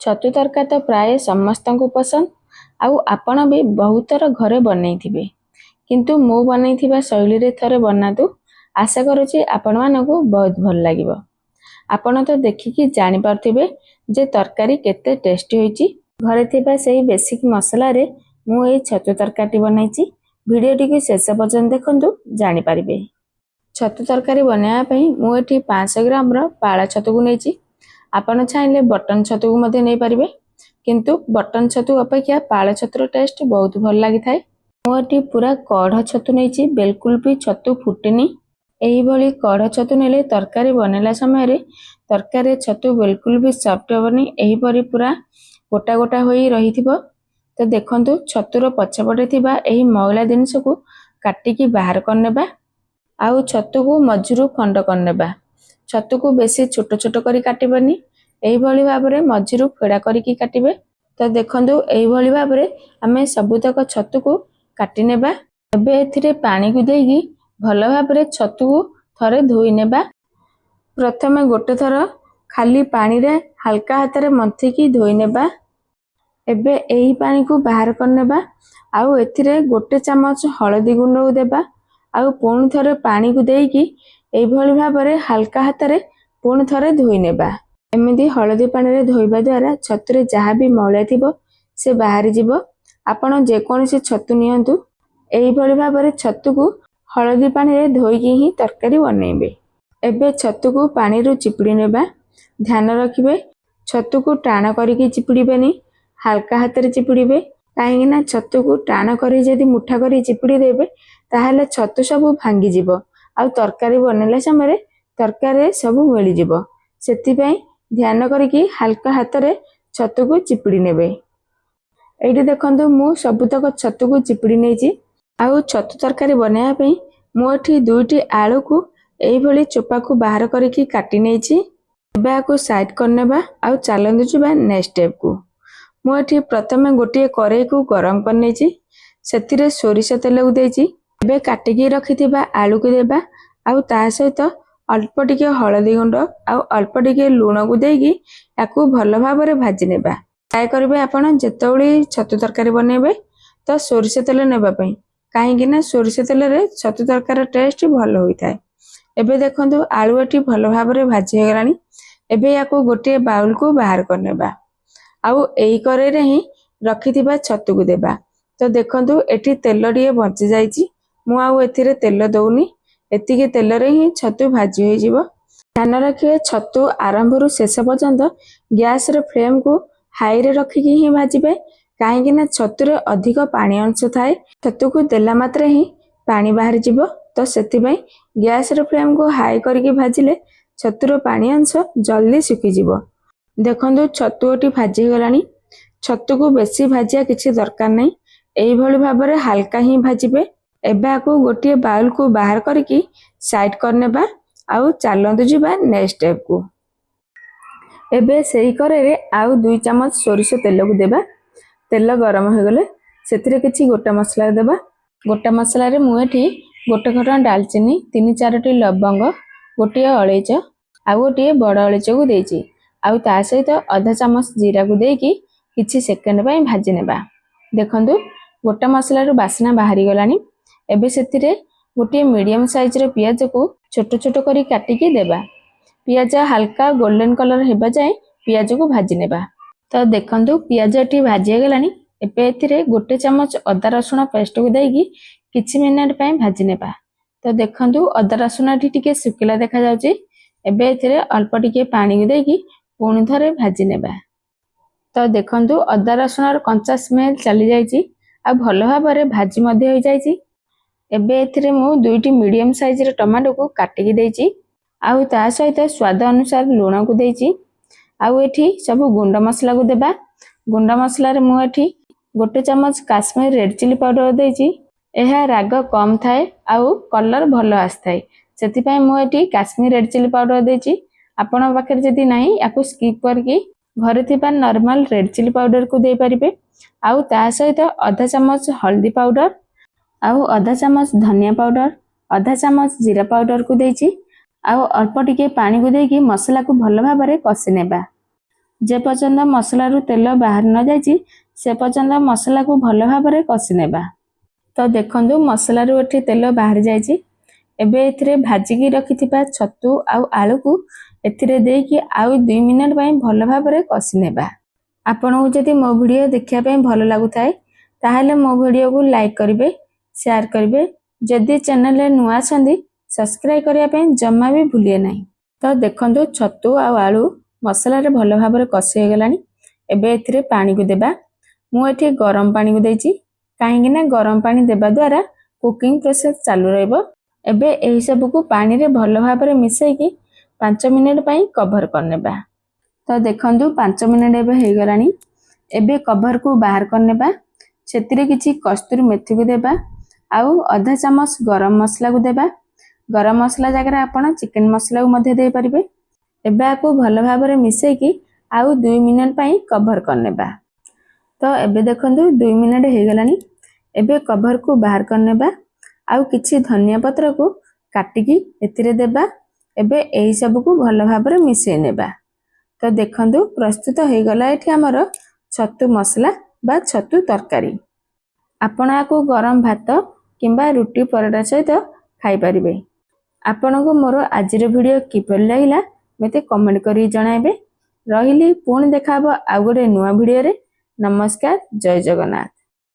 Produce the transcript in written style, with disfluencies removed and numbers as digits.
छतु तरकारी तो प्राय समस्त को पसंद आउ आपण भी बहुत थर घरे बनैथिबे किंतु मो बनैथिबा शैली रे थरे बनातु। आशा करूची आपण मानकु बहुत भल लागिबो। आपण तो देखिकी जानि पारथिबे जे तरकारी केते टेस्टी होईची। घरे थिबा सेही बेसिक मसला रे मु एई छतु तरकारी बनाइची। भिडियोटी को शेष पर्यंत देखंतु जानि पारिबे। छतु तरकारी बनाया पई मु एठी 500 ग्राम रो पाळा छतु को नेची। आपण चाहिले बटन छतु को मध्ये नै पारिबे किंतु बटन छतु अपेक्षा पाळा छतुर टेस्ट बहुत भल लागि थाए। मु एठी पूरा कढ़ छतु नेची, बिल्कुल भी छतु फुटेनी। एही भली कढ़ छतु नेले तरकारी बनेला समय रे तरकारी छतु बिल्कुल भी सॉफ्ट होबनी। एही परी पूरा गोटा गोटा होई रहिथिबो। तो देखंतु छतुर पछपटे थिबा एही मयला जिनिस को काटिकी बाहर करनेबा आउ छतु को मझिरु खंड करनेबा। छतु को बेसी छोट छोट करी काटिबनी। एही भली भाबरे मझिरु फेड़ा करिकी काटिबे। तो देखंतु एही भली भाबरे हमें सबुतक छतु को काटि नेबा। एबे एथिरे पानी को देगी भल भाबरे छतु को थरे धोई नेबा। प्रथमे गोटे थर खाली पानी रे हल्का हाथ रे मंथीकी धोई नेबा। एबे एही पानी को बाहर करनेबा आउ एथिरे गोटे चमच हळदी गुंड को देबा आउ पुणी थरे पानी को देगी एही भली भाबरे हल्का हाथ रे पुणी थरे धोई नेबा। एमिति हळदी पानी रे धोइबा द्वारा छतु रे जहा भी मयला थिबो से बाहरी जिवो। आपण जे कोनसी छतु नियंतु एही भली भाबरे छतु को हळदी पानी रे धोइकी ही तरकारी बनेबे। एबे छतु को पानी रु चिपुडी नेबा। ध्यान रखिबे छतु को टाण करिकी चिपुडीबेनी, हल्का हाथ रे चिपुडीबे। काहेकि ना छतु को टाण करी जदी मुठा करी चिपुडी देबे ताहाले छतु सब भांगी जिवो आ तरकारी बनेला समय तरकारी सब मिली जिवो। सेति पई ध्यान करिकी हल्का हाथ रे छतु को चिपुडी नेबे। एठी देखंतु मु सबुतक छतु को चिपुडी नेची। आउ छतु तरकारी बनाया पई मु एठी दुईटी आलू को एही भली चोपा को बाहर करिकी काटी नेची। एबे आकु साइड करनेबा आउ चलंदु जुबा नेक्स्ट स्टेप को। मु एठी प्रथमे गोटे करेई को गरम कर नेची। सेतिरे सोरिष तेल को देची। एबे काटिकी रखिथिबा आलू को देबा आउ ता सहित अल्प टिके हळदी गुंड आउ अल्प टिके लूण को देगी याकू भल भाबरे भाजी नेबा। ट्राई करबे आपण जेतौली छतु तरकारी बनेबे तो सोरिष तेल नेबा पई, काहेकि ना सोरिष तेल रे छतु तरकारी टेस्ट भल होई थाए। एबे देखंतु आलू एठी भल भाबरे भाजी हे गलानी। एबे याकू गोटे बाउल को बाहर करनेबा आउ एही करे रे ही रखिथिबा छतु को देबा। तो देखंतु एठी तेल टिए बंची जाईची। मु आउ एथिरे तेल दउनी। एतिके तेल रे ही छतु भाजी होई जिवो। ध्यान रखिए छतु आरंभ रु शेष पर्यंत गैस रे फ्लेम को हाई रे रखिकी ही भाजिबे, काहेकि ना छतु रे अधिक पानी अंश थाए। छतु को देला मात्रे ही पानी बाहर जिवो। तो सेति पई गैस रे फ्लेम को हाई करिकी भाजिले छतुर पानी अंश जल्दी सुखी जिवो। देखंतु छतु एठी भाजी गलानी। छतु को बेसी भाजिया किछि दरकार नै। एही भली भाबरे हल्का ही भाजिबे। एबे आकु गोटे बाउल को बाहर करिकी साइड करनेबा आउ चलंदु जिबा नेक्स्ट स्टेप को। एबे सेही करे रे आउ 2 चमच सोरिष तेल को देबा। तेल गरम हो गले सेतिरे किछि गोटा मसला देबा। गोटा मसला रे मु एठी गोटे खटा दालचीनी, 3-4 टी लवंग, गोटे अळेच आ गोटे बड़ अळेच को देची आउ ता सहित आधा चमच जीरा को देकी किछि सेकंड पई भाजी नेबा। देखंतु गोटा मसला रो बासना बाहरी गलानी। एबे सेतिरे गोटे मीडियम साइज रे पियाज को छोट छोट करी काटिकी देबा। पियाज हल्का गोल्डन कलर हेबा जाय पियाज को भाजी नेबा। तो देखंतु पियाज एठी भाजी गलानी। एबे एथिरे गोटे चमच अदा रसुण पेस्ट को देगी किछि मिनिट पई भाजी नेबा। तो देखंतु अदा रसुण एठी टिके सुकिला देखा जाउची। एबे एथिरे अल्प टिके पानी को देगी पुणी थरे भाजी नेबा। तो देखंतु अदा रसुण कंचा स्मेल चली जाईची आ भल भाबरे भाजी मध्ये होई जाईची। एबे एथिरे मु 2टी मीडियम साइज रे टमाटो को काटिकी देची आउ ता सहित स्वाद अनुसार लूण को देची आउ एठी सब गुंड मसला को देबा। गुंड मसला रे मु एठी गोटे चमच काश्मीर रेड चिली पाउडर देची। एहा राग कम थाए आउ कलर भल आस्थाय, सेति पई मु एठी काश्मीर रेड चिली पाउडर देची। आपण पाखे जदी नाही याकू स्किप करके घरे थिबा नॉर्मल रेड चिली पाउडर को दे परिबे आउ ता सहित आधा चमच हल्दी पाउडर आउ आधा चमच धनिया पाउडर, आधा चमच जीरा पाउडर को देची आउ अल्प टिके पानी को देकी मसला को भल भाबरे कसी नेबा। जे पर्यंत मसलारू तेल बाहर न जाइए से पर्यंत मसला को भल भाव कषि नेबा। तो देखंतु मसलारू एठी तेल बाहर जाइए। एबे एथिरे भाजिकी रखिथिबा छतु आउ आलू को एथिरे देकी आउ 2 मिनिट पई भल भाव कषि नेबा। आपनकु जदि मो वीडियो देखिया पई भल लागुथाय ताहले मो वीडियो को लाइक करिवे, शेयर करिवे। जदि चैनल रे नुआ छंदी सब्सक्राइब करिया पई जम्मा भी भूलिए नाही। तो देखंतु छतु आउ आलू मसला रे भल भाव कषि हो गलानी। एबे एथिरे पानी को देबा। मु एठी गरम पानी को देइची काहेकि ना गरम पानी देबा द्वारा कुकिंग प्रोसेस चालू रहइबो। एबे एही सब को पानी रे भल भाव मिसई की 5 मिनिट पई कवर करनेबा। तो देखंतु 5 मिनिट एबे हे गलानी। एबे कवर को बाहर करनेबा। छेतिरे किछि कस्तूरी मेथी को देबा आउ आधा चम्मच गरम मसला को देबा। गरम मसला जगह आपण चिकन मसला को मध्ये दे परिबे। एबे आकु भल भाव मिसई की आउ 2 मिनिट पई कवर करनेबा। तो एबे देखंतु 2 मिनिट हे गलानी। एबे कवर को बाहर करनेबा आउ किछि धनिया पत्र को काटिकी एथिरे देबा। एबे एही सब को भल भाव मिसई नेबा। तो देखंतु प्रस्तुत हो गला एठी हमर छतु मसला बा छतु तरकारी। आपण आकु गरम भात किंबा रुटी पराठा सहित खाई परिबे। आपनको मोर आजिर वीडियो किपरि लागिला मते कमेंट करी जणाइबे। रहिली पुणी देखाबो आउ गोटे नुआ वीडियो रे। नमस्कार, जय जगन्नाथ।